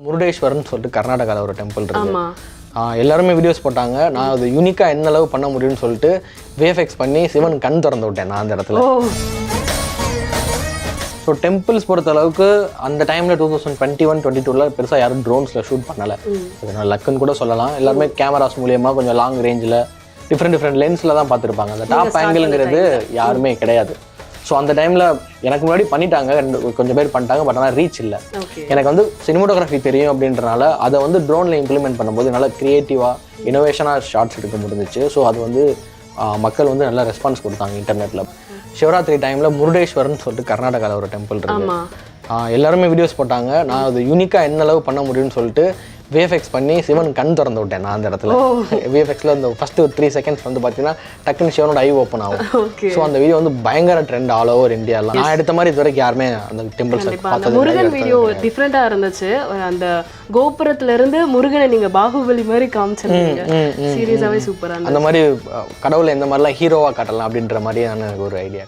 முருடேஸ்வரன் சொல்லிட்டு கர்நாடகாவில் ஒரு டெம்பிள் இருக்கு. ஆமா. எல்லாருமே வீடியோஸ் போட்டாங்க. நான் அது யூனிக்காக என்ன அளவு பண்ண முடியும்னு சொல்லிட்டு விஎஃப்எக்ஸ் பண்ணி சிவன் கண் திறந்து விட்டேன் நான் அந்த இடத்துல. ஸோ டெம்பிள்ஸ் பொறுத்த அளவுக்கு அந்த டைமில் 2021-22 பெருசாக யாரும் ட்ரோன்ஸில் ஷூட் பண்ணலை. அதனால லக்குன்னு கூட சொல்லலாம். எல்லாருமே கேமராஸ் மூலியமாக கொஞ்சம் லாங் ரேஞ்சில் டிஃப்ரெண்ட் லென்ஸில் தான் பார்த்துருப்பாங்க. அந்த டாப் ஆங்கிள்ங்கிறது யாருமே கிடையாது. ஸோ அந்த டைமில் எனக்கு முன்னாடி பண்ணிட்டாங்க, கொஞ்சம் பேர் பண்ணிட்டாங்க. பட் ஆனால் ரீச் இல்லை. எனக்கு வந்து சினிமோட்டோகிராஃபி தெரியும் அப்படின்றனால அதை வந்து ட்ரோனில் இம்ப்ளிமெண்ட் பண்ணும்போது நல்லா க்ரியேட்டிவாக இனோவேஷனாக ஷார்ட்ஸ் எடுக்க முடிஞ்சிச்சு. ஸோ அது வந்து மக்கள் வந்து நல்லா ரெஸ்பான்ஸ் கொடுத்தாங்க இன்டர்நெட்டில். சிவராத்திரி டைமில் முருடேஸ்வரன் சொல்லிட்டு கர்நாடகாவில் ஒரு டெம்பிள் இருக்கு. எல்லாருமே வீடியோஸ் போட்டாங்க. நான் அது யூனிக்காக என்ன அளவு பண்ண முடியும்னு சொல்லிட்டு விஎஃப்எக்ஸ் பண்ணி சிவன் கண் திறந்து விட்டேன் நான் அந்த இடத்துல. விஎஃப்எக்ஸில் இந்த ஃபஸ்ட்டு ஒரு 3 செகண்ட்ஸ் வந்து பார்த்தீங்கன்னா டக்குன்னு சிவனோட ஐ ஓப்பன் ஆகும். ஸோ அந்த வீடியோ வந்து பயங்கர ட்ரெண்ட் ஆல் ஓவர் இந்தியாவில். நான் எடுத்த மாதிரி இது வரைக்கும் யாருமே அந்த டெம்பிள்ஸ் பார்த்தது. முருகன் வீடியோ டிஃப்ரெண்டாக இருந்துச்சு. அந்த கோபுரத்துல இருந்து முருகனை நீங்க பாகுபலி மாதிரி காமிச்சிருந்தீங்க. சீரியஸாவே சூப்பராக. அந்த மாதிரி கடவுளை எந்த மாதிரிலாம் ஹீரோவாக காட்டலாம் அப்படின்ற மாதிரியான ஒரு ஐடியா.